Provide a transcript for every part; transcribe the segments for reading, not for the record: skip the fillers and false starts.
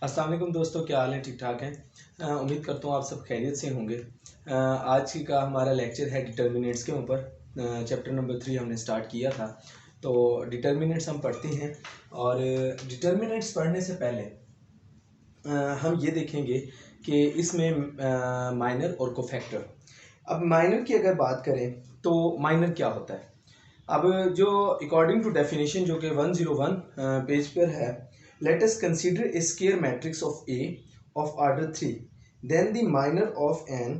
अस्सलाम वालेकुम दोस्तों, क्या हाल है? ठीक ठाक हैं। उम्मीद करता हूँ आप सब खैरियत से होंगे। आज का हमारा लेक्चर है डिटर्मिनेंट्स के ऊपर। चैप्टर नंबर 3 हमने स्टार्ट किया था, तो डिटर्मिनेंट्स हम पढ़ते हैं। और डिटर्मिनेंट्स पढ़ने से पहले हम ये देखेंगे कि इसमें माइनर और कोफैक्टर। अब माइनर की अगर बात करें तो माइनर क्या होता है? अब जो अकॉर्डिंग टू डेफिनेशन जो कि 101 पेज पर है, let us consider a square matrix of a of order 3 then the minor of N.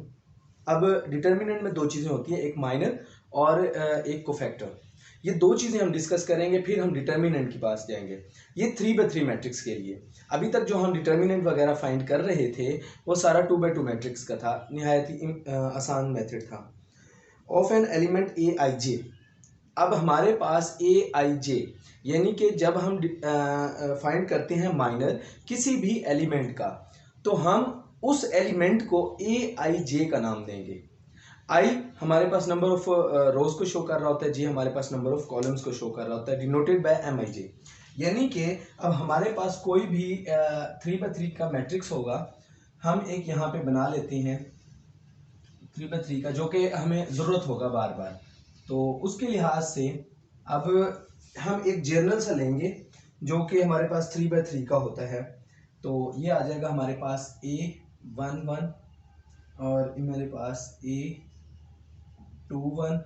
अब डिटर्मिनेंट में दो चीज़ें होती हैं, एक माइनर और एक कोफैक्टर। ये दो चीज़ें हम डिस्कस करेंगे, फिर हम डिटर्मिनेंट के पास जाएंगे। ये 3/3 मैट्रिक्स के लिए। अभी तक जो हम डिटर्मिनेंट वगैरह फाइंड कर रहे थे वो सारा 2/2 मैट्रिक्स का था, नहायत ही आसान मेथड था। ऑफ एन एलिमेंट ए आई जे। अब हमारे पास ए आई जे यानी कि जब हम फाइंड करते हैं माइनर किसी भी एलिमेंट का, तो हम उस एलिमेंट को ए आई जे का नाम देंगे। आई हमारे पास नंबर ऑफ रोज को शो कर रहा होता है, जे हमारे पास नंबर ऑफ कॉलम्स को शो कर रहा होता है, डिनोटेड बाय एम आई जे। यानी कि अब हमारे पास कोई भी 3/3 का मैट्रिक्स होगा, हम एक यहाँ पे बना लेते हैं 3/3 का, जो कि हमें ज़रूरत होगा बार बार। तो उसके लिहाज से अब हम एक जर्नल सा लेंगे जो कि हमारे पास 3/3 का होता है। तो ये आ जाएगा हमारे पास A11 और मेरे पास A21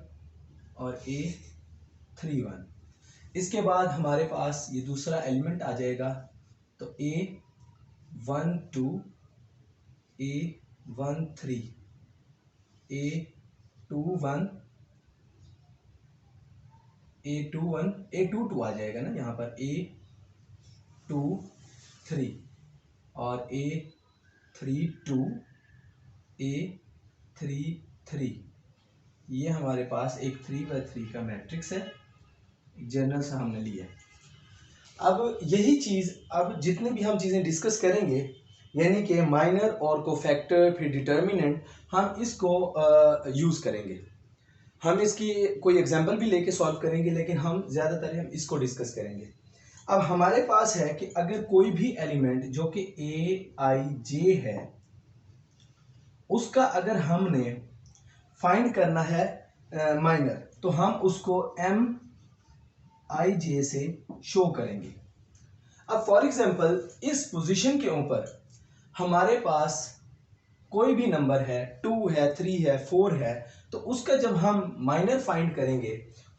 और A31। इसके बाद हमारे पास ये दूसरा एलिमेंट आ जाएगा, तो A12 A13 A21 A21 A22 आ जाएगा ना यहाँ पर, A23 और A32 A33। ये हमारे पास एक 3/3 का मैट्रिक्स है, एक जर्नल सा हमने लिया है। अब यही चीज़, अब जितने भी हम चीज़ें डिस्कस करेंगे, यानी कि माइनर और कोफैक्टर फिर डिटर्मिनेंट, हम इसको यूज़ करेंगे। हम इसकी कोई एग्जांपल भी लेके सॉल्व करेंगे, लेकिन हम ज़्यादातर हम इसको डिस्कस करेंगे। अब हमारे पास है कि अगर कोई भी एलिमेंट जो कि ए आई जे है, उसका अगर हमने फाइंड करना है माइनर, तो हम उसको एम आई जे से शो करेंगे। अब फॉर एग्जांपल इस पोजीशन के ऊपर हमारे पास कोई भी नंबर है, 2 है, 3 है, 4 है, तो उसका जब हम माइनर फाइंड करेंगे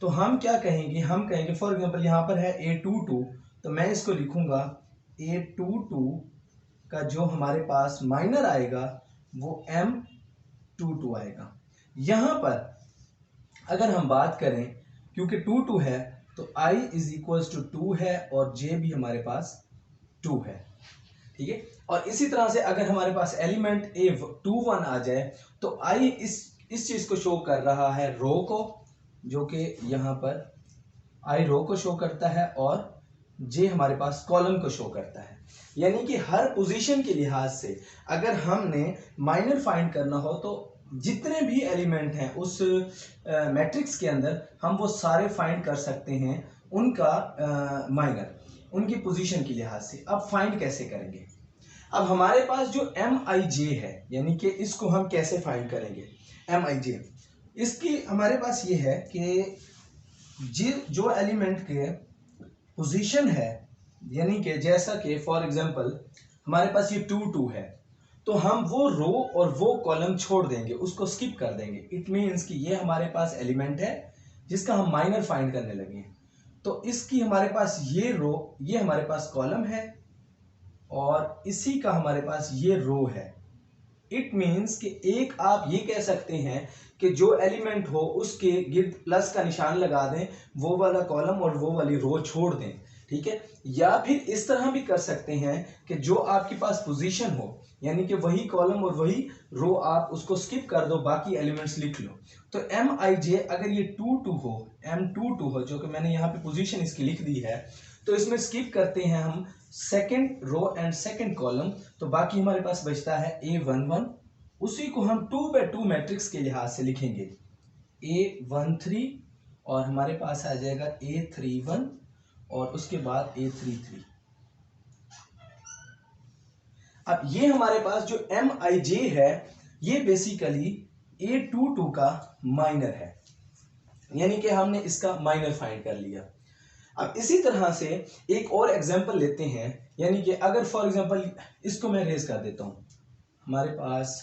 तो हम क्या कहेंगे? हम कहेंगे फॉर एग्जांपल यहाँ पर है A22, तो मैं इसको लिखूंगा A22 का जो हमारे पास माइनर आएगा वो M22 आएगा। यहाँ पर अगर हम बात करें, क्योंकि 2 है तो I इज इक्वल्स टू 2 है और J भी हमारे पास 2 है, ठीक है। और इसी तरह से अगर हमारे पास एलिमेंट A21 आ जाए तो I इस चीज को शो कर रहा है रो को, जो कि यहाँ पर I रो को शो करता है और J हमारे पास कॉलम को शो करता है। यानी कि हर पोजीशन के लिहाज से अगर हमने माइनर फाइंड करना हो तो जितने भी एलिमेंट हैं उस मैट्रिक्स के अंदर हम वो सारे फाइंड कर सकते हैं, उनका माइनर उनकी पोजीशन के लिहाज से। अब फाइंड कैसे करेंगे? अब हमारे पास जो एम आई जे है, यानी कि इसको हम कैसे फाइंड करेंगे? एम आई जे, इसकी हमारे पास ये है कि जो एलिमेंट के पोजीशन है, यानी कि जैसा कि फॉर एग्जांपल हमारे पास ये 2 है, तो हम वो रो और वो कॉलम छोड़ देंगे, उसको स्किप कर देंगे। इट मीन्स कि ये हमारे पास एलिमेंट है जिसका हम माइनर फाइंड करने लगे हैं, तो इसकी हमारे पास ये रो, ये हमारे पास कॉलम है और इसी का हमारे पास ये रो है। इट मीन्स कि एक आप ये कह सकते हैं कि जो एलिमेंट हो उसके गिर्द प्लस का निशान लगा दें, वो वाला कॉलम और वो वाली रो छोड़ दें, ठीक है। या फिर इस तरह भी कर सकते हैं कि जो आपके पास पोजीशन हो, यानी कि वही कॉलम और वही रो, आप उसको स्किप कर दो, बाकी एलिमेंट्स लिख लो। तो एम आई जे अगर ये 2 हो, M22 हो, जो कि मैंने यहाँ पे पोजीशन इसकी लिख दी है, तो इसमें स्किप करते हैं हम second row and second column, तो बाकी हमारे पास बचता है A11। उसी को हम 2/2 मैट्रिक्स के लिहाज से लिखेंगे, A13 और हमारे पास आ जाएगा A31 और उसके बाद A33। अब ये हमारे पास जो Mij है ये बेसिकली A22 का माइनर है, यानी कि हमने इसका माइनर फाइंड कर लिया। अब इसी तरह से एक और एग्जांपल लेते हैं, यानी कि अगर फॉर एग्जांपल इसको मैं रेज कर देता हूं, हमारे पास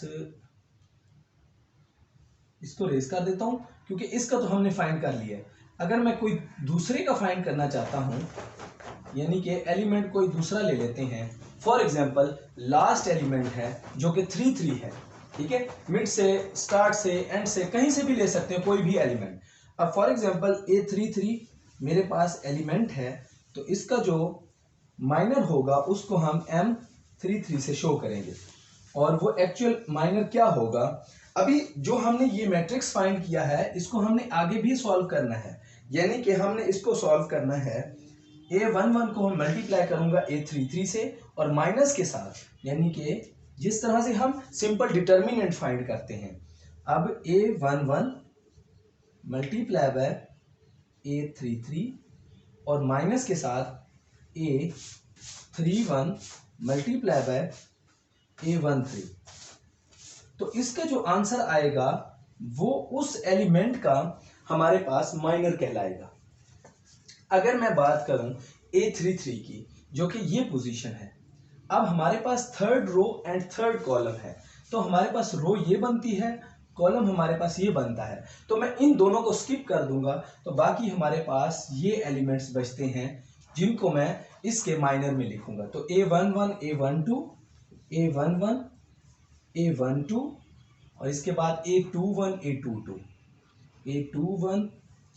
इसको रेज कर देता हूं क्योंकि इसका तो हमने फाइंड कर लिया है। अगर मैं कोई दूसरे का फाइंड करना चाहता हूं, यानी कि एलिमेंट कोई दूसरा ले लेते हैं, फॉर एग्जांपल लास्ट एलिमेंट है जो कि 3 3 है, ठीक है, मिड से, स्टार्ट से, एंड से, कहीं से भी ले सकते हैं कोई भी एलिमेंट। अब फॉर एग्जांपल A33 मेरे पास एलिमेंट है, तो इसका जो माइनर होगा उसको हम M33 से शो करेंगे, और वो एक्चुअल माइनर क्या होगा। अभी जो हमने ये मैट्रिक्स फाइंड किया है इसको हमने आगे भी सॉल्व करना है, यानी कि हमने इसको सॉल्व करना है। A11 को हम मल्टीप्लाई करूंगा A33 से और माइनस के साथ, यानी कि जिस तरह से हम सिंपल डिटर्मिनेंट फाइंड करते हैं। अब A11 मल्टीप्लाई बाय A33 और माइनस के साथ A31 मल्टीप्लाई बाय A13, तो इसका जो आंसर आएगा वो उस एलिमेंट का हमारे पास माइनर कहलाएगा। अगर मैं बात करूं A33 की, जो कि ये पोजीशन है, अब हमारे पास third row and third column है, तो हमारे पास रो ये बनती है, कॉलम हमारे पास ये बनता है, तो मैं इन दोनों को स्किप कर दूंगा, तो बाकी हमारे पास ये एलिमेंट्स बचते हैं जिनको मैं इसके माइनर में लिखूंगा। तो A11 A12 A11 A12 और इसके बाद A21 A22 A21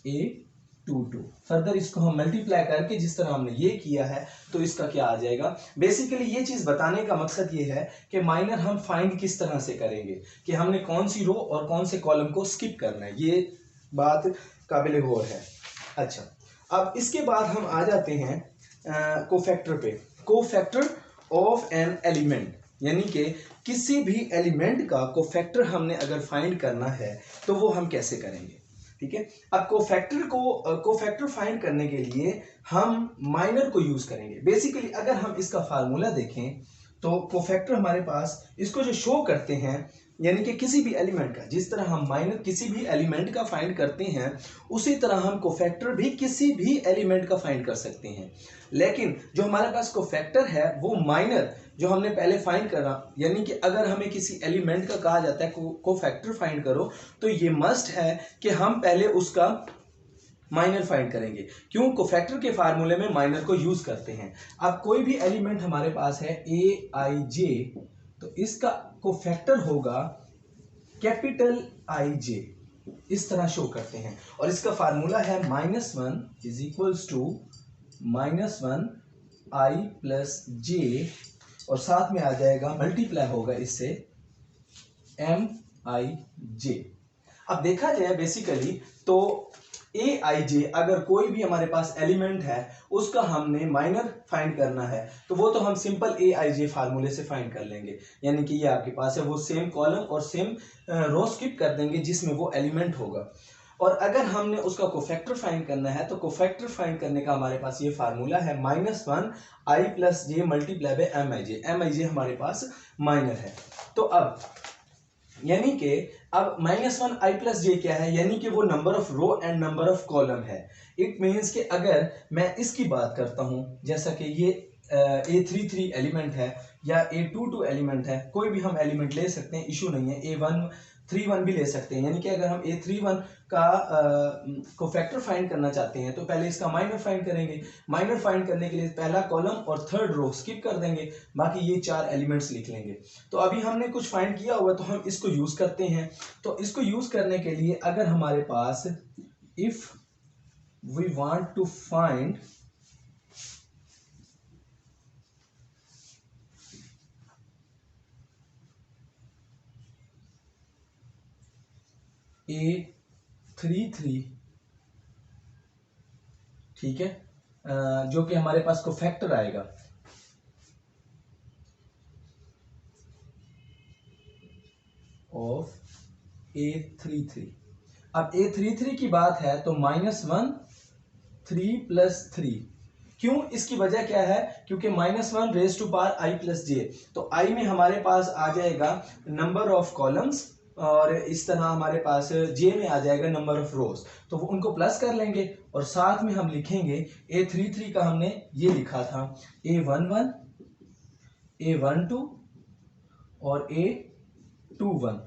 A22। Further इसको हम मल्टीप्लाई करके जिस तरह हमने ये किया है तो इसका क्या आ जाएगा। बेसिकली ये चीज बताने का मकसद ये है कि माइनर हम फाइंड किस तरह से करेंगे, कि हमने कौन सी रो और कौन से कॉलम को स्किप करना है, ये बात काबिल गौर है। अच्छा, अब इसके बाद हम आ जाते हैं कोफैक्टर पे। कोफैक्टर ऑफ एन एलिमेंट, यानी कि किसी भी एलिमेंट का कोफैक्टर हमने अगर फाइंड करना है तो वो हम कैसे करेंगे, ठीक है। अब कोफैक्टर फाइंड करने के लिए हम माइनर को यूज करेंगे। बेसिकली अगर हम इसका फार्मूला देखें तो कोफैक्टर हमारे पास इसको जो शो करते हैं, यानी कि किसी भी एलिमेंट का, जिस तरह हम माइनर किसी भी एलिमेंट का फाइंड करते हैं उसी तरह हम कोफैक्टर भी किसी भी एलिमेंट का फाइंड कर सकते हैं। लेकिन जो हमारे पास कोफैक्टर है वो माइनर जो हमने पहले फाइंड करा, यानी कि अगर हमें किसी एलिमेंट का कहा जाता है कोफैक्टर फाइंड करो, तो ये मस्ट है कि हम पहले उसका माइनर फाइंड करेंगे। क्यों? कोफैक्टर के फार्मूले में माइनर को यूज करते हैं। अब कोई भी एलिमेंट हमारे पास है Aij, तो इसका कोफैक्टर होगा कैपिटल Ij, इस तरह शो करते हैं, और इसका फार्मूला है -1 is equals to -1 I plus j, और साथ में आ जाएगा मल्टीप्लाई होगा इससे Mij। अब देखा जाए बेसिकली तो Aij अगर कोई भी हमारे पास एलिमेंट है उसका हमने माइनर फाइंड करना है तो वो तो हम सिंपल Aij फार्मूले से फाइंड कर लेंगे, यानी कि ये आपके पास है, वो सेम कॉलम और सेम रो स्किप कर देंगे जिसमें वो एलिमेंट होगा। और अगर हमने उसका कोफैक्टर फाइंड करना है तो कोफैक्टर फाइंड करने का हमारे पास ये फार्मूला है -1 I plus j multiply by Mij। Mij हमारे पास माइनर है। तो अब यानी कि अब -1 I प्लस j क्या है, यानी कि वो number of row and number of column है। इट मीन्स कि अगर मैं इसकी बात करता हूं, जैसा कि ये A33 एलिमेंट है या A22 एलिमेंट है, कोई भी हम एलिमेंट ले सकते हैं, इशू नहीं है, A131 भी ले सकते हैं। यानी कि अगर हम A31 का कोफैक्टर फाइंड करना चाहते हैं तो पहले इसका माइनर फाइंड करेंगे। माइनर फाइंड करने के लिए पहला कॉलम और थर्ड रो स्किप कर देंगे, बाकी ये 4 एलिमेंट्स लिख लेंगे। तो अभी हमने कुछ फाइंड किया हुआ तो हम इसको यूज करते हैं। तो इसको यूज करने के लिए अगर हमारे पास if we want to find A33, ठीक है, जो कि हमारे पास कोफैक्टर आएगा ऑफ A33। अब A33 की बात है तो -1 3 + 3 क्यों, इसकी वजह क्या है, क्योंकि -1 raise to power i plus J, तो i में हमारे पास आ जाएगा नंबर ऑफ कॉलम्स और इस तरह हमारे पास j में आ जाएगा नंबर ऑफ रोज, तो वो उनको प्लस कर लेंगे और साथ में हम लिखेंगे A33 का हमने ये लिखा था A11 A12 और A21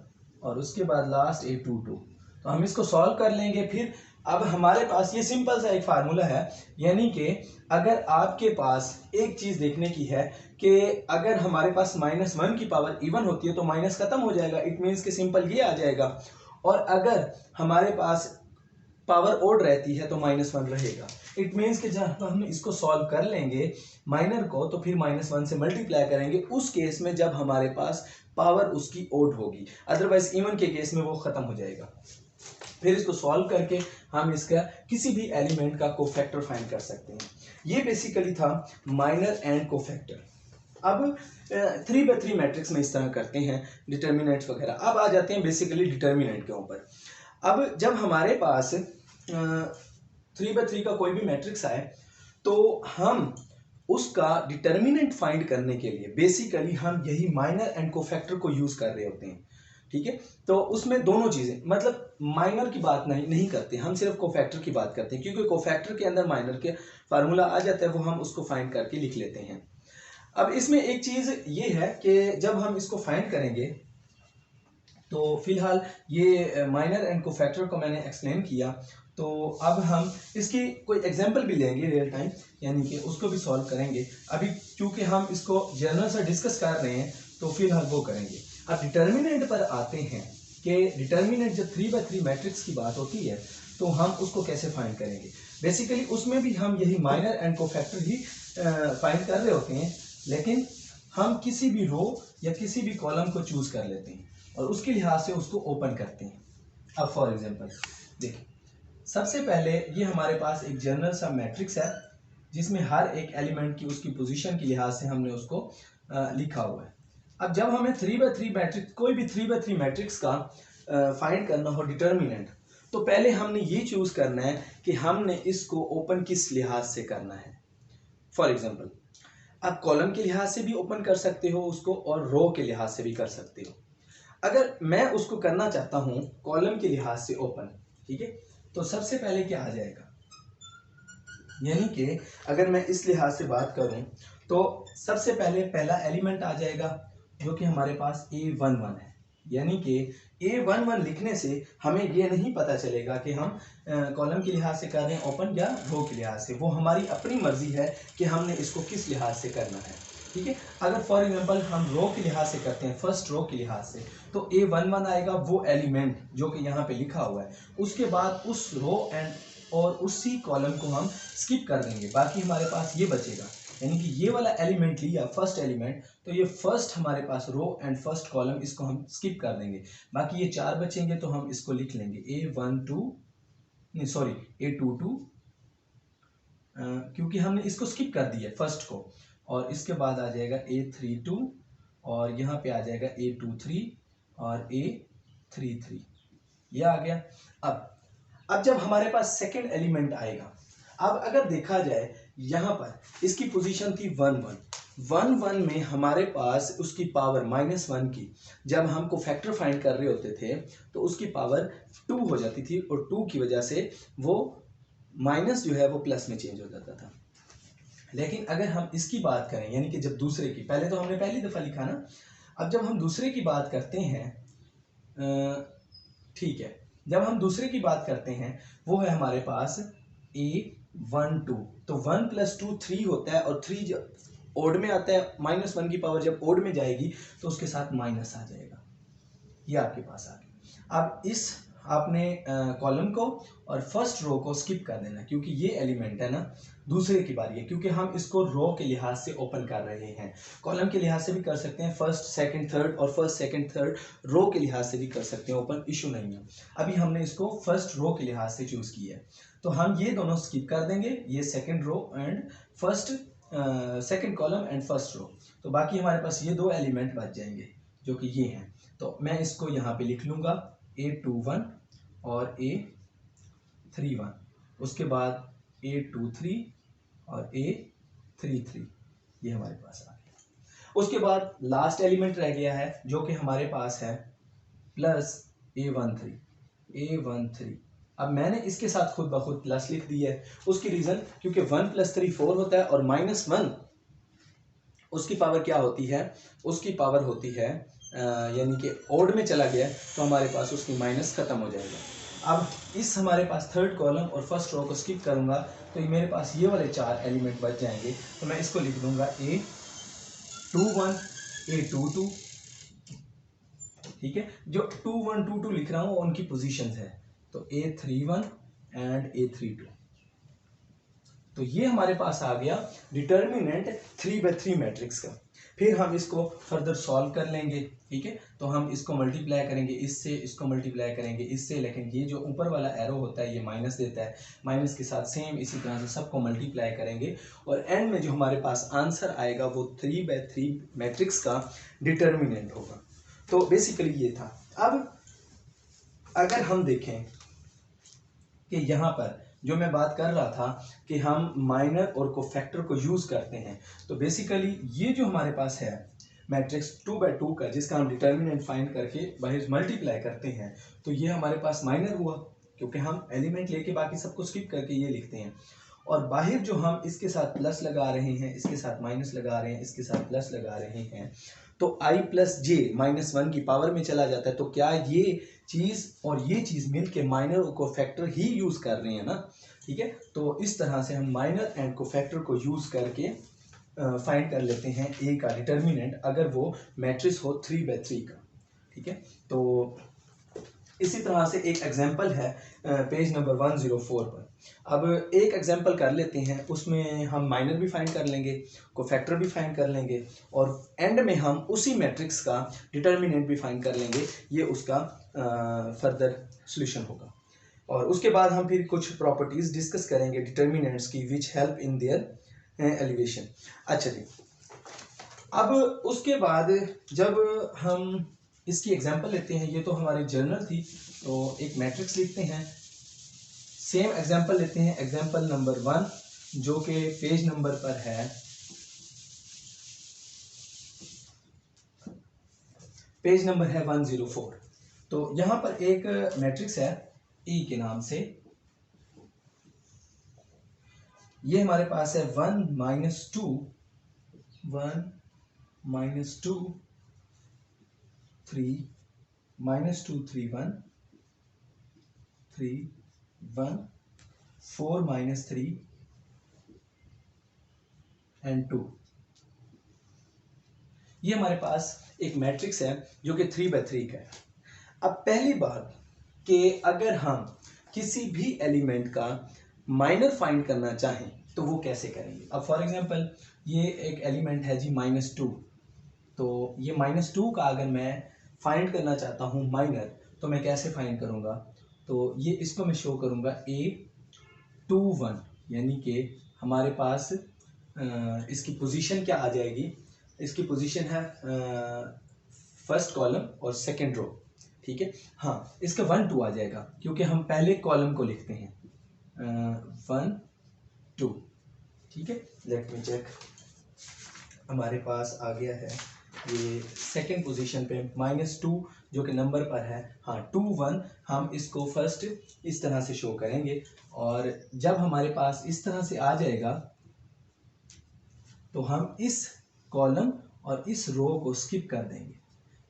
और उसके बाद लास्ट A22। तो हम इसको सॉल्व कर लेंगे। फिर अब हमारे पास ये सिंपल सा एक फार्मूला है, यानी कि अगर आपके पास एक चीज देखने की है कि अगर हमारे पास -1 की पावर इवन होती है तो माइनस खत्म हो जाएगा, इट मीन्स कि सिंपल ये आ जाएगा, और अगर हमारे पास पावर ओड रहती है तो -1 रहेगा। इट मीन्स कि जब हम इसको सॉल्व कर लेंगे माइनर को तो फिर -1 से मल्टीप्लाई करेंगे उस केस में जब हमारे पास पावर उसकी ओड होगी, अदरवाइज इवन के केस में वो खत्म हो जाएगा। फिर इसको सॉल्व करके हम इसका किसी भी एलिमेंट का कोफैक्टर फाइंड कर सकते हैं। ये बेसिकली था माइनर एंड कोफैक्टर। अब 3x3 मैट्रिक्स में इस तरह करते हैं डिटर्मिनेंट्स वगैरह। अब आ जाते हैं बेसिकली डिटर्मिनेंट के ऊपर। अब जब हमारे पास 3x3 का कोई भी मैट्रिक्स आए तो हम उसका डिटर्मिनेंट फाइंड करने के लिए बेसिकली हम यही माइनर एंड कोफैक्टर को यूज कर रहे होते हैं, ठीक है। तो उसमें दोनों चीजें, मतलब माइनर की बात नहीं करते, हम सिर्फ कोफैक्टर की बात करते हैं, क्योंकि कोफैक्टर के अंदर माइनर के फार्मूला आ जाता है, वो हम उसको फाइंड करके लिख लेते हैं। अब इसमें एक चीज ये है कि जब हम इसको फाइंड करेंगे तो फिलहाल ये माइनर एंड कोफैक्टर को मैंने एक्सप्लेन किया, तो अब हम इसकी कोई एग्जांपल भी लेंगे रियल टाइम, यानी कि उसको भी सॉल्व करेंगे। अभी क्योंकि हम इसको जनरल से डिस्कस कर रहे हैं तो फिलहाल वो करेंगे। अब डिटर्मिनेंट पर आते हैं कि डिटर्मिनेंट जब 3x3 मैट्रिक्स की बात होती है तो हम उसको कैसे फाइंड करेंगे। बेसिकली उसमें भी हम यही minor and cofactor he find कर रहे होते हैं, लेकिन हम किसी भी रो या किसी भी कॉलम को चूज कर लेते हैं और उसके लिहाज से उसको ओपन करते हैं। अब फॉर एग्जांपल देखिए, सबसे पहले ये हमारे पास एक जनरल सा मैट्रिक्स है जिसमें हर एक एलिमेंट की उसकी पोजीशन के लिहाज से हमने उसको लिखा हुआ है। अब जब हमें 3x3 मैट्रिक्स, कोई भी 3x3 मैट्रिक्स का फाइंड करना हो डिटर्मिनेंट, तो पहले हमने ये चूज करना है कि हमने इसको ओपन किस लिहाज से करना है। फॉर एग्जांपल आप कॉलम के लिहाज से भी ओपन कर सकते हो उसको और रो के लिहाज से भी कर सकते हो। अगर मैं उसको करना चाहता हूं कॉलम के लिहाज से ओपन, ठीक है, तो सबसे पहले क्या आ जाएगा, यानी कि अगर मैं इस लिहाज से बात करूं तो सबसे पहले पहला एलिमेंट आ जाएगा जो कि हमारे पास A11 है। यानी कि A11 लिखने से हमें ये नहीं पता चलेगा कि हम कॉलम के लिहाज से कर रहे हैं ओपन या रो के लिहाज से, वो हमारी अपनी मर्जी है कि हमने इसको किस लिहाज से करना है, ठीक है। अगर फॉर एग्जांपल हम रो के लिहाज से करते हैं, फर्स्ट रो के लिहाज से, तो A11 आएगा वो एलिमेंट जो कि यहाँ पे लिखा हुआ है। उसके बाद उस रो एंड और उसी कॉलम को हम स्किप कर देंगे, बाकी हमारे पास ये बचेगा। यानी कि ये वाला एलिमेंट लिया फर्स्ट एलिमेंट, तो ये फर्स्ट हमारे पास रो एंड फर्स्ट कॉलम, इसको हम स्किप कर देंगे। बाकी ये 4 बचेंगे तो हम इसको लिख लेंगे A22, क्योंकि हमने इसको स्किप कर दिया फर्स्ट को, और इसके बाद आ जाएगा A32 और यहाँ पे आ जाएगा A23 और A33, ये आ गया। अब जब हमारे पास सेकेंड एलिमेंट आएगा, अब अगर देखा जाए यहाँ पर इसकी पोजीशन थी 1 में हमारे पास उसकी पावर -1 की, जब हम कोफैक्टर फाइंड कर रहे होते थे तो उसकी पावर 2 हो जाती थी और 2 की वजह से वो माइनस जो है वो प्लस में चेंज हो जाता था। लेकिन अगर हम इसकी बात करें, यानी कि जब दूसरे की, पहले तो हमने पहली दफ़ा लिखा ना, अब जब हम दूसरे की बात करते हैं, ठीक है, जब हम दूसरे की बात करते हैं वो है हमारे पास A12, तो 1 + 2 3 होता है, और 3 जब ओड में आता है, -1 की पावर जब ओड में जाएगी तो उसके साथ माइनस आ जाएगा, ये आपके पास आ गया। अब इस आपने कॉलम को और फर्स्ट रो को स्किप कर देना, क्योंकि ये एलिमेंट है ना, दूसरे की बारी है, क्योंकि हम इसको रो के लिहाज से ओपन कर रहे हैं। कॉलम के लिहाज से भी कर सकते हैं, फर्स्ट सेकंड थर्ड, और फर्स्ट सेकंड थर्ड रो के लिहाज से भी कर सकते हैं ओपन, इशू नहीं है। अभी हमने इसको फर्स्ट रो के लिहाज से चूज किया है, तो हम ये दोनों स्किप कर देंगे, ये second row and first second column and first row, तो बाकी हमारे पास ये 2 एलिमेंट बच जाएंगे जो कि ये हैं। तो मैं इसको यहाँ पे लिख लूँगा A21 और A31, उसके बाद A23 और A33 ये हमारे पास आ गया। उसके बाद लास्ट एलिमेंट रह गया है जो कि हमारे पास है प्लस A13। अब मैंने इसके साथ खुद ब खुद प्लस लिख दिया है, उसकी रीजन क्योंकि 1 + 3 4 होता है और -1 उसकी पावर क्या होती है, उसकी पावर होती है यानी कि ओड में चला गया तो हमारे पास उसकी माइनस खत्म हो जाएगा। अब इस हमारे पास थर्ड कॉलम और फर्स्ट रो को स्किप करूंगा तो मेरे पास ये वाले 4 एलिमेंट बच जाएंगे। तो मैं इसको लिख दूंगा A21 A22, ठीक है। जो 21 22 लिख रहा हूं उनकी पोजीशंस है, तो A31 एंड A32। तो ये हमारे पास आ गया डिटर्मिनेंट 3/3 मैट्रिक्स का। फिर हम इसको फर्दर सॉल्व कर लेंगे, ठीक है। तो हम इसको मल्टीप्लाई करेंगे इससे, इसको मल्टीप्लाई करेंगे इससे, लेकिन ये जो ऊपर वाला एरो होता है ये माइनस देता है, माइनस के साथ सेम इसी तरह से सबको मल्टीप्लाई करेंगे और एंड में जो हमारे पास आंसर आएगा वो 3/3 मैट्रिक्स का डिटर्मिनेंट होगा। तो बेसिकली ये था। अब अगर हम देखें कि यहाँ पर जो मैं बात कर रहा था कि हम माइनर और कोफैक्टर को यूज करते हैं, तो बेसिकली ये जो हमारे पास है मैट्रिक्स 2/2 का जिसका हम डिटर्मिनेंट फाइंड करके बाहर मल्टीप्लाई करते हैं, तो ये हमारे पास माइनर हुआ क्योंकि हम एलिमेंट लेके बाकी सबको स्किप करके ये लिखते हैं। और बाहर जो हम इसके साथ प्लस लगा रहे हैं, इसके साथ माइनस लगा रहे हैं, इसके साथ प्लस लगा रहे हैं, तो I + j -1 की पावर में चला जाता है। तो क्या ये चीज और ये चीज मिलके माइनर और कोफैक्टर ही यूज कर रहे हैं ना, ठीक है। तो इस तरह से हम माइनर एंड कोफैक्टर को यूज करके फाइंड कर लेते हैं ए का डिटर्मिनेंट अगर वो मैट्रिक्स हो 3/3 का, ठीक है। तो इसी तरह से एक एग्जांपल है पेज नंबर 104 पर। अब एक एग्जांपल कर लेते हैं, उसमें हम माइनर भी फाइंड कर लेंगे, कोफैक्टर भी फाइंड कर लेंगे और एंड में हम उसी मैट्रिक्स का डिटर्मिनेंट भी फाइंड कर लेंगे। ये उसका फर्दर सॉल्यूशन होगा और उसके बाद हम फिर कुछ प्रॉपर्टीज डिस्कस करेंगे डिटर्मिनेंट्स की which help in their elevation. अच्छा जी, अब उसके बाद जब हम इसकी एग्जांपल लेते हैं, ये तो हमारी जर्नल थी, तो एक मैट्रिक्स लिखते हैं, सेम एग्जांपल लेते हैं, एग्जांपल नंबर 1 जो कि पेज नंबर पर है, पेज नंबर है 104। तो यहां पर एक मैट्रिक्स है ई के नाम से, ये हमारे पास है 1 - 2 1 - 2 3 -2 3 1 3 1 4 -3 एंड 2। ये हमारे पास एक मैट्रिक्स है जो कि 3/3 का है। अब पहली बात कि अगर हम किसी भी एलिमेंट का माइनर फाइंड करना चाहें तो वो कैसे करेंगे। अब फॉर एग्जांपल ये एक एलिमेंट है जी -2, तो ये -2 का अगर मैं फाइंड करना चाहता हूँ माइनर, तो मैं कैसे फाइंड करूँगा, तो ये इसको मैं शो करूँगा A21, यानी कि हमारे पास इसकी पोजीशन क्या आ जाएगी, इसकी पोजीशन है फर्स्ट कॉलम और सेकंड रो, ठीक है। हाँ, इसका 1 2 आ जाएगा क्योंकि हम पहले कॉलम को लिखते हैं 1 2, ठीक है। लेट मी चेक, हमारे पास आ गया है ये सेकंड पोजीशन पे -2 जो कि नंबर पर है, हाँ 2 1। हम इसको फर्स्ट इस तरह से शो करेंगे और जब हमारे पास इस तरह से आ जाएगा तो हम इस कॉलम और इस रो को स्किप कर देंगे।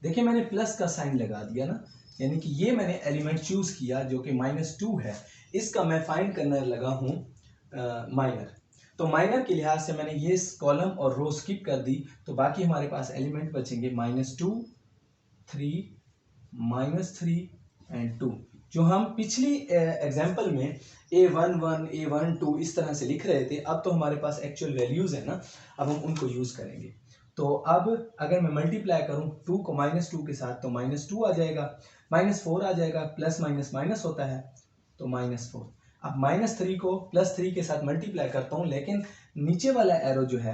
देखिए मैंने प्लस का साइन लगा दिया ना, यानी कि ये मैंने एलिमेंट चूज किया जो कि -2 है, इसका मैं फाइंड करने लगा हूँ माइनर। तो माइनर के लिहाज से मैंने ये कॉलम और रो स्किप कर दी, तो बाकी हमारे पास एलिमेंट बचेंगे -2 3 -3 एंड 2, जो हम पिछली एग्जांपल में A11 A12 इस तरह से लिख रहे थे। अब तो हमारे पास एक्चुअल वैल्यूज है ना, अब हम उनको यूज करेंगे। तो अब अगर मैं मल्टीप्लाई करूं 2 को -2 के साथ तो -2 आ जाएगा, -4 आ जाएगा, प्लस माइनस माइनस होता है तो -4। अब -3 को +3 के साथ मल्टीप्लाई करता हूं, लेकिन नीचे वाला एरो जो है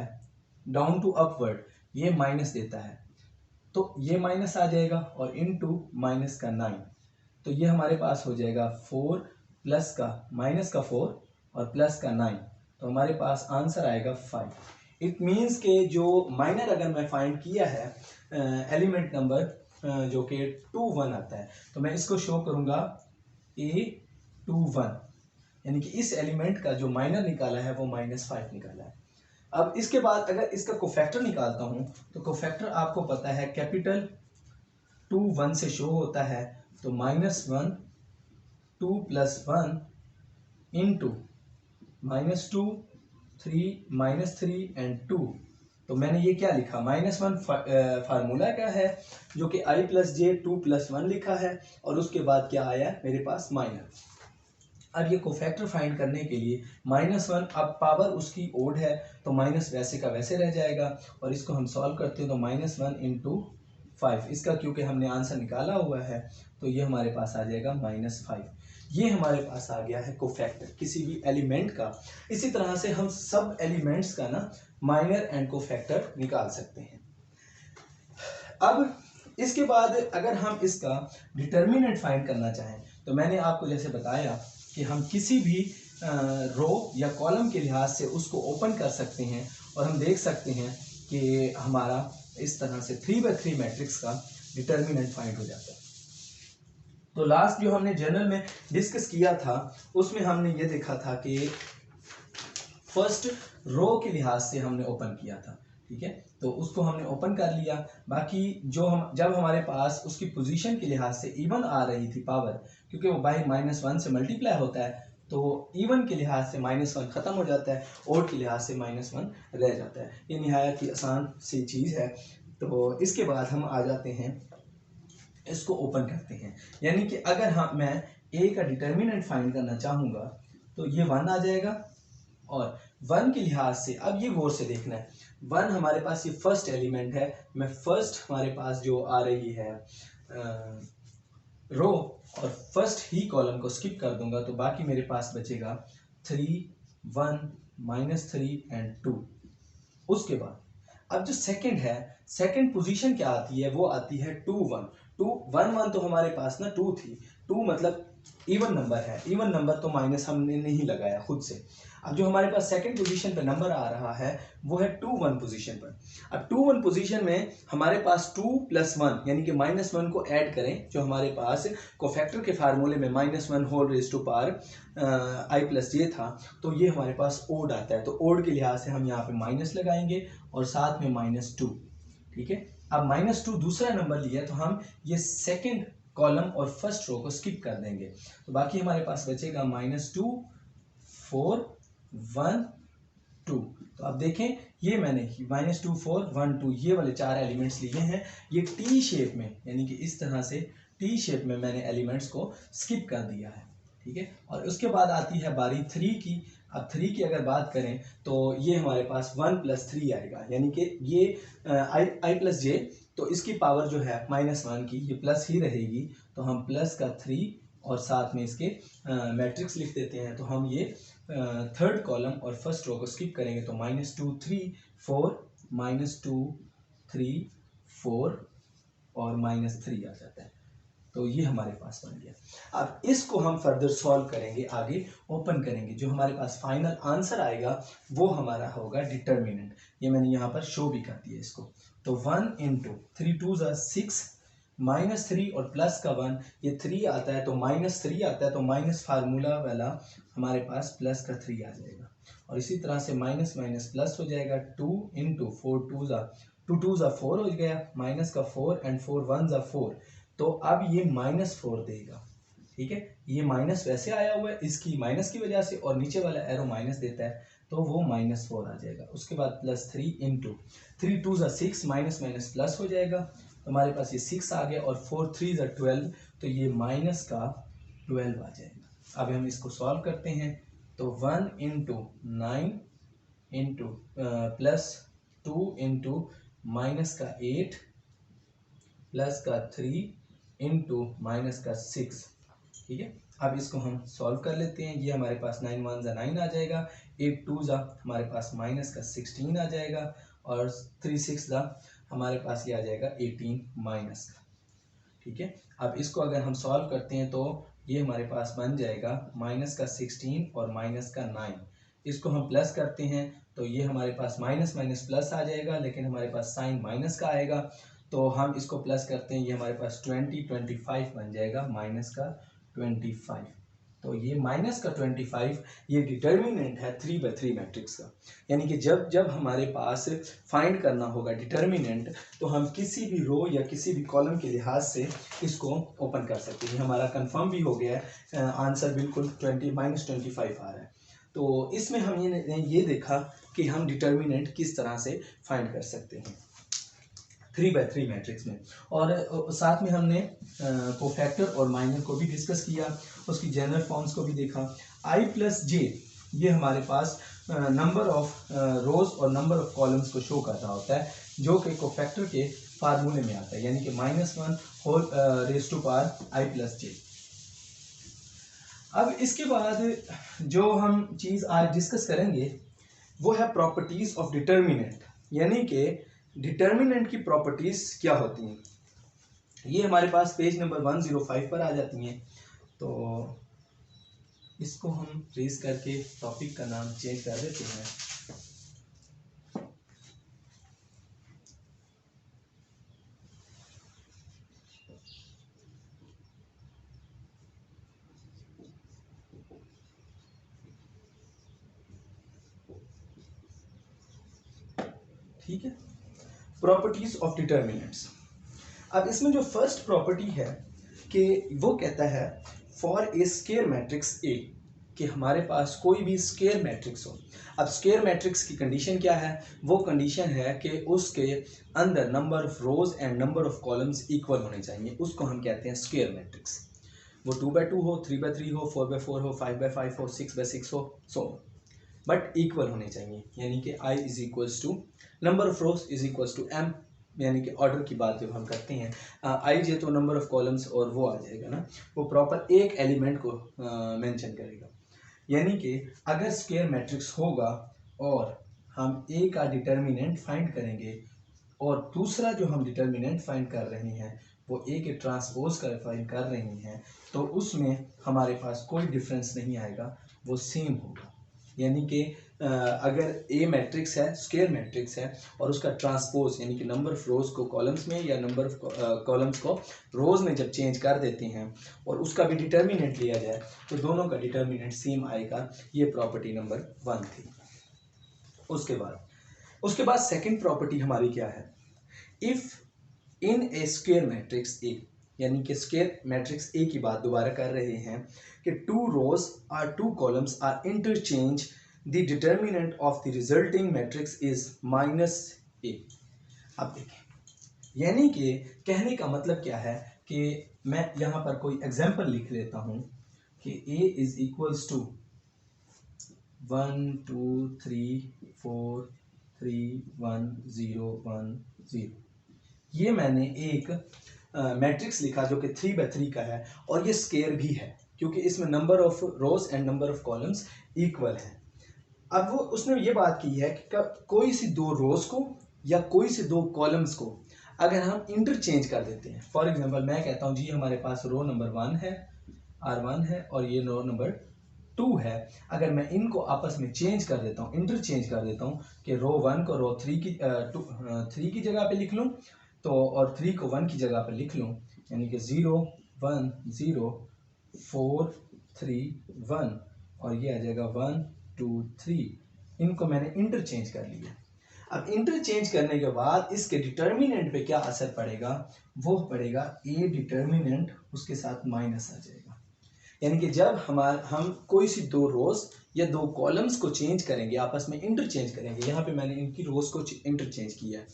डाउन टू अपवर्ड ये माइनस देता है, तो ये माइनस आ जाएगा और इनटू -9, तो ये हमारे पास हो जाएगा 4 प्लस का -4 और प्लस का 9, तो हमारे पास आंसर आएगा 5। इट मीन्स के जो माइनर अगर मैं फाइंड किया है एलिमेंट नंबर जो कि 2 1 आता है, तो मैं इसको शो करूंगा A21, यानी कि इस एलिमेंट का जो माइनर निकाला है वो -5 निकाला है। अब इसके बाद अगर इसका कोफैक्टर निकालता हूं तो कोफैक्टर आपको पता है कैपिटल 2 1 से शो होता है, तो -1 2 + 1 इंटू -2 3 -3 एंड 2। तो मैंने ये क्या लिखा, -1 फार्मूला क्या है जो कि I + J 2 + 1 लिखा है, और उसके बाद क्या आया मेरे पास माइनर। अब ये कोफैक्टर फाइंड करने के लिए -1, अब पावर उसकी ओड है तो माइनस वैसे का वैसे रह जाएगा, और इसको हम सॉल्व करते हैं तो -1 × 5, इसका क्योंकि हमने आंसर निकाला हुआ है तो ये हमारे पास आ जाएगा -5। ये हमारे पास आ गया है कोफैक्टर किसी भी एलिमेंट का। इसी तरह से हम सब एलिमेंट्स का ना माइनर एंड कोफैक्टर निकाल सकते हैं। अब इसके बाद अगर हम इसका डिटर्मिनेंट फाइंड करना चाहें तो मैंने आपको जैसे बताया कि हम किसी भी रो या कॉलम के लिहाज से उसको ओपन कर सकते हैं और हम देख सकते हैं कि हमारा इस तरह से 3×3 मैट्रिक्स का डिटर्मिनेंट फाइंड हो जाता है। तो लास्ट जो हमने जर्नल में डिस्कस किया था उसमें हमने ये देखा था कि फर्स्ट रो के लिहाज से हमने ओपन किया था, ठीक है, तो उसको हमने ओपन कर लिया। बाकी जो हम जब हमारे पास उसकी पोजीशन के लिहाज से इवन आ रही थी पावर, क्योंकि वो बाई -1 से मल्टीप्लाई होता है तो इवन के लिहाज से -1 ख़त्म हो जाता है, ओड के लिहाज से -1 रह जाता है। ये निहायत ही आसान सी चीज़ है। तो इसके बाद हम आ जाते हैं, इसको ओपन करते हैं, यानी कि अगर मैं ए का डिटर्मिनेंट फाइंड करना चाहूँगा तो ये 1 आ जाएगा, और 1 के लिहाज से अब ये गौर से देखना है, 1 हमारे पास ये फर्स्ट एलिमेंट है, मैं फर्स्ट हमारे पास जो आ रही है रो और फर्स्ट ही कॉलम को स्किप कर दूंगा तो बाकी मेरे पास बचेगा 3 1 -3 एंड 2। उसके बाद अब जो सेकंड है, सेकंड पोजीशन क्या आती है, वो आती है 2 1 2 1 1, तो हमारे पास ना 2 थी, 2 मतलब इवन नंबर है, इवन नंबर तो माइनस हमने नहीं लगाया खुद से। अब जो हमारे पास सेकंड पोजीशन पे नंबर आ रहा है वो है 2 1 पोजीशन पर। अब 2 1 पोजीशन में हमारे पास 2 + 1 यानी कि -1 को ऐड करें, जो हमारे पास कोफैक्टर के फार्मूले में -1 whole raise to power I + J था, तो ये हमारे पास ओड आता है, तो ओड के लिहाज से हम यहाँ पे माइनस लगाएंगे और साथ में -2, ठीक है। अब -2 दूसरा नंबर लिया तो हम ये सेकंड कॉलम और फर्स्ट रो को स्किप कर देंगे, तो बाकी हमारे पास बचेगा -2 4 1 2। तो अब देखें ये मैंने -2 4 1 2 ये वाले 4 एलिमेंट्स लिए हैं, ये टी शेप में, यानी कि इस तरह से टी शेप में मैंने एलिमेंट्स को स्किप कर दिया है, ठीक है। और उसके बाद आती है बारी 3 की। अब 3 की अगर बात करें तो ये हमारे पास 1 + 3 आएगा, यानी कि ये I + J, तो इसकी पावर जो है -1 की, ये प्लस ही रहेगी, तो हम +3 और साथ में इसके मैट्रिक्स लिख देते हैं। तो हम ये थर्ड कॉलम और फर्स्ट रो को स्किप करेंगे तो -2 3 4 -2 3 4 और -3 आ जाता है, तो ये हमारे पास बन गया। अब इसको हम फर्दर सॉल्व करेंगे, आगे ओपन करेंगे, जो हमारे पास फाइनल आंसर आएगा वो हमारा होगा डिटर्मिनेंट। ये मैंने यहाँ पर शो भी कर दिया इसको। तो 1 × 3 2 6 -3 और प्लस का 1, ये 3 आता है तो -3 आता है, तो माइनस फार्मूला वाला हमारे पास प्लस का 3 आ जाएगा, और इसी तरह से माइनस माइनस प्लस हो जाएगा। 2 × 4 2 2 4 हो गया, माइनस का 4 एंड 4 1 4, तो अब ये -4 देगा, ठीक है। ये माइनस वैसे आया हुआ है इसकी माइनस की वजह से, और नीचे वाला एरो माइनस देता है तो वो -4 आ जाएगा। उसके बाद +3 × 3 2 6 माइनस माइनस प्लस हो जाएगा, तो हमारे पास ये 6 आ गया, और 4 3 12, तो ये माइनस का 12 आ जाएगा। अब हम इसको सॉल्व करते हैं, तो 1 × 9 +2 × माइनस का 8 प्लस का 3 × माइनस का 6, ठीक है। अब इसको हम सॉल्व कर लेते हैं। ये हमारे पास 9 1 9 आ जाएगा, 8 2 हमारे पास माइनस का 16 आ जाएगा, और 3 6 हमारे पास ये आ जाएगा 18 माइनस का, ठीक है। अब इसको अगर हम सॉल्व करते हैं तो ये हमारे पास बन जाएगा माइनस का 16 और माइनस का 9। इसको हम प्लस करते हैं तो ये हमारे पास माइनस माइनस प्लस आ जाएगा, लेकिन हमारे पास साइन माइनस का आएगा, तो हम इसको प्लस करते हैं, ये हमारे पास 25 बन जाएगा, माइनस का 25। तो ये माइनस का 25 ये डिटर्मिनेंट है 3/3 मैट्रिक्स का। यानी कि जब जब हमारे पास फाइंड करना होगा डिटर्मिनेंट, तो हम किसी भी रो या किसी भी कॉलम के लिहाज से इसको ओपन कर सकते हैं। हमारा कंफर्म भी हो गया है, आंसर बिल्कुल -25 आ रहा है। तो इसमें हम ये देखा कि हम डिटर्मिनेंट किस तरह से फाइंड कर सकते हैं 3/3 मैट्रिक्स में। और साथ में हमने कोफैक्टर और माइनर को भी डिस्कस किया, उसकी जनरल फॉर्म्स को भी देखा। i + j ये हमारे पास नंबर ऑफ रोज और नंबर ऑफ कॉलम्स को शो कर रहा होता है, जो कि कोफैक्टर के फार्मूले में आता है, यानी कि -1 whole raise to power i + j। अब इसके बाद जो हम चीज़ आज डिस्कस करेंगे वो है प्रॉपर्टीज ऑफ डिटर्मिनेंट, यानी कि डिटर्मिनेंट की प्रॉपर्टीज क्या होती हैं। ये हमारे पास पेज नंबर 105 पर आ जाती हैं। तो इसको हम ट्रेस करके टॉपिक का नाम चेंज कर देते हैं। ठीक है, प्रॉपर्टीज ऑफ डिटर्मिनेंट्स। अब इसमें जो फर्स्ट प्रॉपर्टी है कि वो कहता है for a square matrix A, कि हमारे पास कोई भी स्केयर मैट्रिक्स हो। अब स्केयर मैट्रिक्स की कंडीशन क्या है? वो कंडीशन है कि उसके अंदर number of rose and number of columns equal होने चाहिए, उसको हम कहते हैं स्केयर मैट्रिक्स। वो 2/2 हो, 3/3 हो, 4/4 हो, 5/5 हो, 6/6 हो, सो बट इक्वल होने चाहिए, यानी कि i is equals to number of rows is equals to m, यानी कि ऑर्डर की बात जब हम करते हैं आई जे तो नंबर ऑफ कॉलम्स और वो आ जाएगा ना, वो प्रॉपर एक एलिमेंट को मेंशन करेगा। यानी कि अगर स्क्वायर मैट्रिक्स होगा और हम ए का डिटर्मिनेंट फाइंड करेंगे और दूसरा जो हम डिटर्मिनेंट फाइंड कर रहे हैं वो ए के ट्रांसपोज का फाइंड कर रहे हैं, तो उसमें हमारे पास कोई डिफरेंस नहीं आएगा, वो सेम होगा। यानी कि अगर ए मैट्रिक्स है, स्क्वायर मैट्रिक्स है, और उसका ट्रांसपोज यानी कि नंबर ऑफ रोज को कॉलम्स में या नंबर ऑफ कॉलम्स को रोज में जब चेंज कर देते हैं और उसका भी डिटर्मिनेंट लिया जाए तो दोनों का डिटर्मिनेंट सेम आएगा। ये प्रॉपर्टी नंबर 1 थी। उसके बाद सेकंड प्रॉपर्टी हमारी क्या है? If in a square matrix A, यानी कि स्क्वायर मैट्रिक्स ए की बात दोबारा कर रहे हैं कि 2 रोज और 2 columns are interchange, the determinant of the resulting matrix is -a। अब देखें, यानी कि कहने का मतलब क्या है कि मैं यहाँ पर कोई एग्जांपल लिख लेता हूँ कि a इज इक्वल्स टू 1 2 3 4 3 1 0 1 0। ये मैंने एक मैट्रिक्स लिखा जो कि 3/3 का है और ये स्क्वायर भी है क्योंकि इसमें number of rose and number of columns equal है। अब वो उसने ये बात की है कि कोई सी 2 रोज को या कोई सी 2 कॉलम्स को अगर हम इंटरचेंज कर देते हैं, फॉर एग्जांपल मैं कहता हूँ जी हमारे पास रो नंबर 1 है, R1 है, और ये रो नंबर 2 है, अगर मैं इनको आपस में चेंज कर देता हूँ, इंटरचेंज कर देता हूँ कि रो 1 को रो 3 की जगह पे लिख लूँ तो और 3 को 1 की जगह पर लिख लूँ, यानी कि 0 1 0 4 3 1 और ये आ जाएगा 1 2 3। इनको मैंने इंटरचेंज कर लिया। अब इंटरचेंज करने के बाद इसके डिटर्मिनेंट पे क्या असर पड़ेगा? वो पड़ेगा ए डिटर्मिनेंट उसके साथ माइनस आ जाएगा। यानी कि जब हम कोई सी 2 रोज या 2 कॉलम्स को चेंज करेंगे, आपस में इंटरचेंज करेंगे, यहाँ पे मैंने इनकी रोज को इंटरचेंज किया है,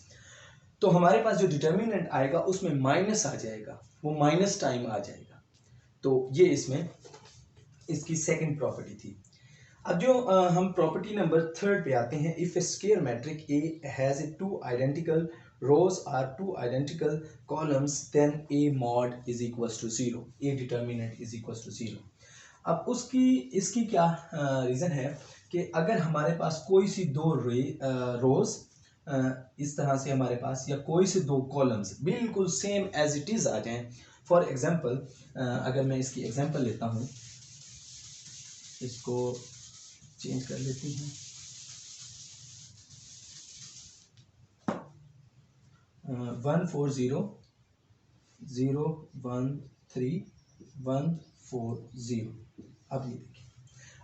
तो हमारे पास जो डिटर्मिनेंट आएगा उसमें माइनस आ जाएगा, वो माइनस टाइम आ जाएगा। तो ये इसमें इसकी सेकंड प्रॉपर्टी थी। अब जो हम प्रॉपर्टी नंबर 3 पे आते हैं, if a square matrix A has a 2 identical rows are 2 identical columns then a mod is equals to 0, a determinant is equals to 0। अब इसकी क्या रीज़न है कि अगर हमारे पास कोई सी 2 रोज इस तरह से हमारे पास या कोई से 2 कॉलम्स बिल्कुल सेम एज इट इज़ आ जाएं, फॉर एग्जांपल अगर मैं इसकी एग्जांपल लेता हूँ, इसको चेंज कर लेते हैं। 1 4 0 0 1 3 1 4 0। अब ये देखिए,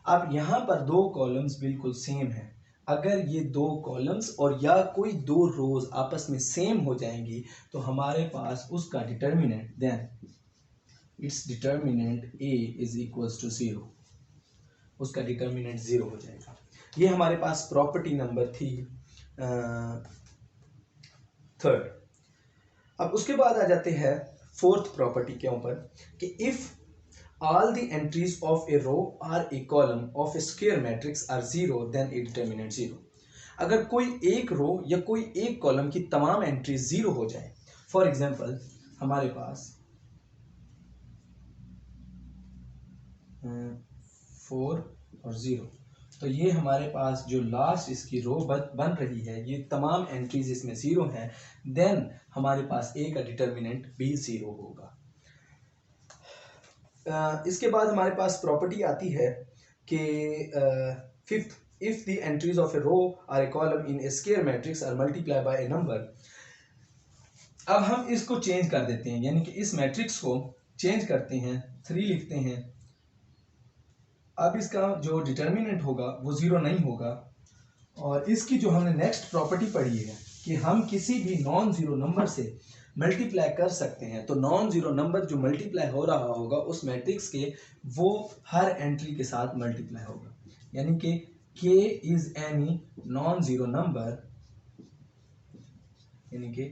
अब यहाँ पर दो कॉलम्स बिल्कुल सेम हैं। अगर ये दो कॉलम्स और या कोई दो रोज आपस में सेम हो जाएंगी तो हमारे पास उसका determinant, then its determinant A is equals to 0, उसका डिटर्मिनेंट 0 हो जाएगा। ये हमारे पास प्रॉपर्टी नंबर थी थर्ड। अब उसके बाद आ जाते हैं फोर्थ प्रॉपर्टी के ऊपर कि if all the entries of a row or a column of a square matrix are 0 then a determinant 0। अगर कोई एक रो या कोई एक कॉलम की तमाम एंट्रीज 0 हो जाए, फॉर एग्जांपल हमारे पास 4 और 0, तो ये हमारे पास जो लास्ट इसकी रो बन रही है ये तमाम एंट्रीज इसमें 0 हैं, देन हमारे पास ए का डिटर्मिनेंट भी 0 होगा। इसके बाद हमारे पास प्रॉपर्टी आती है कि fifth, if the entries of a row or a column in a square matrix are multiply by a number. अब हम इसको चेंज कर देते हैं, यानी कि इस मैट्रिक्स को चेंज करते हैं, 3 लिखते हैं। अब इसका जो डिटर्मिनेंट होगा वो 0 नहीं होगा। और इसकी जो हमने नेक्स्ट प्रॉपर्टी पढ़ी है कि हम किसी भी नॉन जीरो नंबर से मल्टीप्लाई कर सकते हैं, तो नॉन जीरो नंबर जो मल्टीप्लाई हो रहा होगा उस मैट्रिक्स के वो हर एंट्री के साथ मल्टीप्लाई होगा, यानी कि k is any non zero number, यानी कि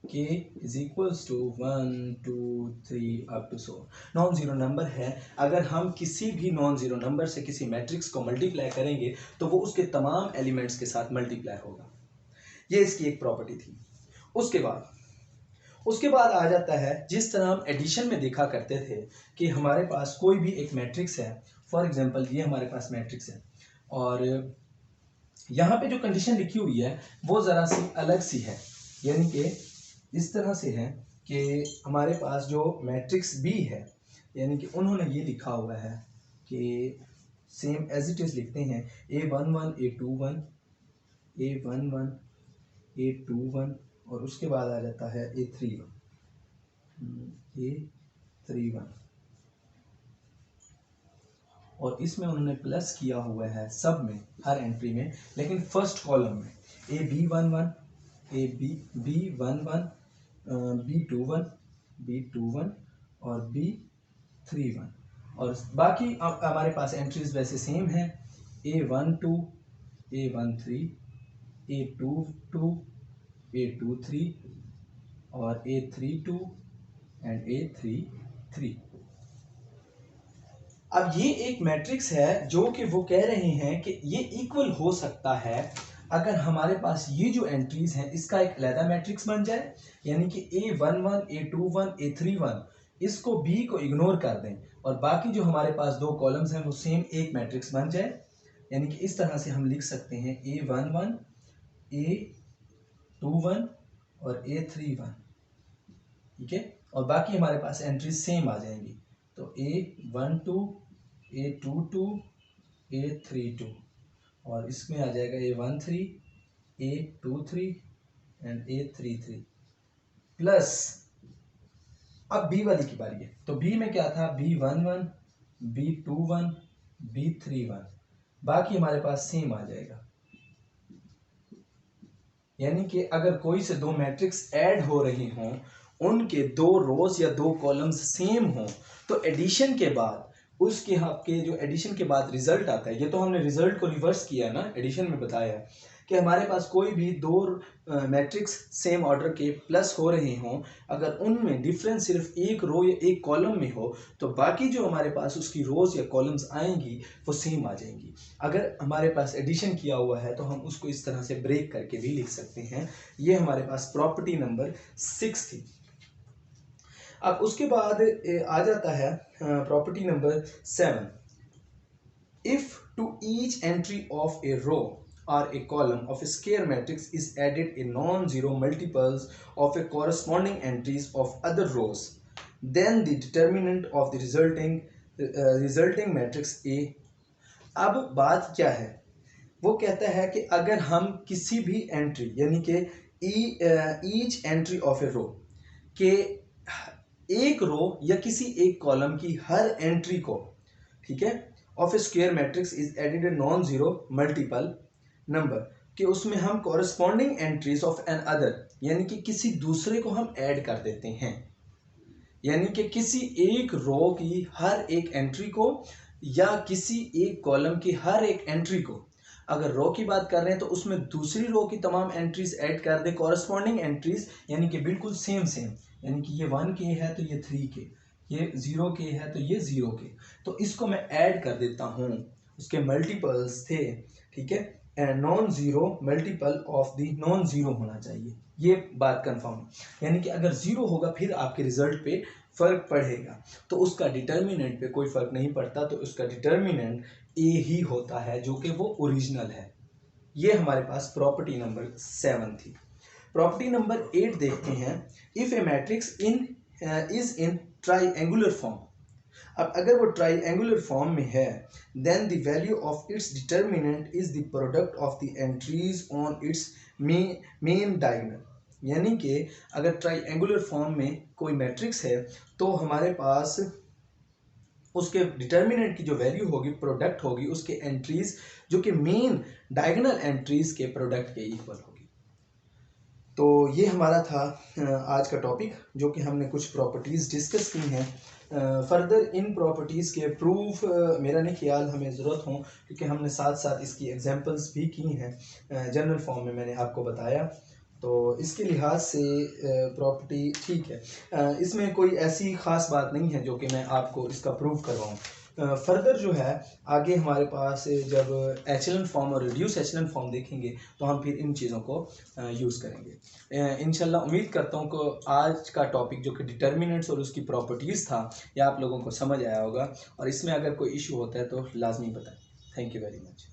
k is equals to 1 2 3 up to so non zero number है। अगर हम किसी भी नॉन जीरो नंबर से किसी मैट्रिक्स को मल्टीप्लाई करेंगे तो वो उसके तमाम एलिमेंट्स के साथ मल्टीप्लाई होगा। ये इसकी एक प्रॉपर्टी थी। उसके बाद आ जाता है, जिस तरह हम एडिशन में देखा करते थे कि हमारे पास कोई भी एक मैट्रिक्स है, फॉर एग्जांपल ये हमारे पास मैट्रिक्स है और यहाँ पे जो कंडीशन लिखी हुई है वो ज़रा सी अलग सी है, यानी कि इस तरह से है कि हमारे पास जो मैट्रिक्स बी है, यानी कि उन्होंने ये लिखा हुआ है कि सेम एज इट इज़ लिखते हैं A11 A21 A11 A21 और उसके बाद आ जाता है A31 और इसमें उन्होंने प्लस किया हुआ है सब में, हर एंट्री में, लेकिन फर्स्ट कॉलम में B11 B21 B21 और B31 और बाकी हमारे पास एंट्रीज वैसे सेम हैं, A12 A13 A22 A23 और A32 एंड A33। अब ये एक मैट्रिक्स है जो कि वो कह रहे हैं कि ये इक्वल हो सकता है अगर हमारे पास ये जो एंट्रीज हैं इसका एक अलग मैट्रिक्स बन जाए, यानी कि A11 A21 A31 इसको B को इग्नोर कर दें और बाकी जो हमारे पास दो कॉलम्स हैं वो सेम एक मैट्रिक्स बन जाए, यानी कि इस तरह से हम लिख सकते हैं A11 A21 और A31, ठीक है, और बाकी हमारे पास एंट्रीज सेम आ जाएंगी, तो A12 A22 A32 और इसमें आ जाएगा A13 A23 and A33 plus अब B वाली की बारी है, तो B में क्या था B11 B21 B31, बाकी हमारे पास सेम आ जाएगा, यानी कि अगर कोई से दो मैट्रिक्स ऐड हो रही हों, उनके दो रोज या दो कॉलम्स सेम हों, तो एडिशन के बाद उसके आपके जो एडिशन के बाद रिजल्ट आता है, ये तो हमने रिजल्ट को रिवर्स किया ना, एडिशन में बताया कि हमारे पास कोई भी दो मैट्रिक्स सेम ऑर्डर के प्लस हो रहे हों, अगर उनमें डिफरेंस सिर्फ एक रो या एक कॉलम में हो तो बाकी जो हमारे पास उसकी रोज या कॉलम्स आएंगी वो सेम आ जाएंगी। अगर हमारे पास एडिशन किया हुआ है तो हम उसको इस तरह से ब्रेक करके भी लिख सकते हैं। ये हमारे पास प्रॉपर्टी नंबर 6 थी। अब उसके बाद आ जाता है property number 7, if to each entry of a row or a column of a square matrix is added a non-zero multiples of a corresponding entries of other rows, then the determinant of the resulting matrix A। अब बात क्या है, वो कहता है कि अगर हम किसी भी एंट्री यानी कि ईच एंट्री ऑफ ए रो के एक रो या किसी एक कॉलम की हर एंट्री को, ठीक है, of a square matrix is added a non zero multiple number, कि उसमें हम corresponding entries of an other यानी कि किसी दूसरे को हम ऐड कर देते हैं, यानी कि किसी एक रो की हर एक एंट्री को या किसी एक कॉलम की हर एक एंट्री को, अगर रो की बात कर रहे हैं तो उसमें दूसरी रो की तमाम एंट्रीज ऐड कर दे, कॉरेस्पॉन्डिंग एंट्रीज यानी कि बिल्कुल सेम सेम, यानी कि ये 1 के है तो ये 3 के, ये 0 के है तो ये 0 के, तो इसको मैं ऐड कर देता हूँ, उसके मल्टीपल्स थे, ठीक है, non zero multiple of the non zero होना चाहिए, ये बात कंफर्म, यानी कि अगर 0 होगा फिर आपके रिजल्ट पे फर्क पड़ेगा, तो उसका डिटर्मिनेंट पे कोई फर्क नहीं पड़ता, तो उसका डिटर्मिनेंट ए ही होता है जो कि वो ओरिजिनल है। ये हमारे पास प्रॉपर्टी नंबर 7 थी। प्रॉपर्टी नंबर 8 देखते हैं, if a matrix is in triangular form. अब अगर वो ट्राइएंगुलर फॉर्म में है, then the value of its determinant is the product of the entries on its main diagonal, यानी कि अगर ट्राइएंगुलर फॉर्म में कोई मैट्रिक्स है तो हमारे पास उसके डिटर्मिनेंट की जो वैल्यू होगी, प्रोडक्ट होगी उसके एंट्रीज जो कि मेन डायगोनल एंट्रीज के प्रोडक्ट के इक्वल होगी। तो ये हमारा था आज का टॉपिक, जो कि हमने कुछ प्रॉपर्टीज़ डिस्कस की हैं। फर्दर इन प्रॉपर्टीज़ के प्रूफ मेरा नहीं ख्याल हमें ज़रूरत हो, क्योंकि हमने साथ साथ इसकी एग्जांपल्स भी की हैं, जनरल फॉर्म में मैंने आपको बताया, तो इसके लिहाज से प्रॉपर्टी ठीक है। इसमें कोई ऐसी ख़ास बात नहीं है जो कि मैं आपको इसका प्रूफ करवाऊँ। फर्दर जो है आगे हमारे पास जब एचलन फॉर्म और रिड्यूस एचलन फॉर्म देखेंगे तो हम फिर इन चीज़ों को यूज़ करेंगे। इंशाल्लाह उम्मीद करता हूँ कि आज का टॉपिक जो कि डिटर्मिनेंट्स और उसकी प्रॉपर्टीज़ था, यह आप लोगों को समझ आया होगा, और इसमें अगर कोई इशू होता है तो लाजमी बताएं। Thank you very much.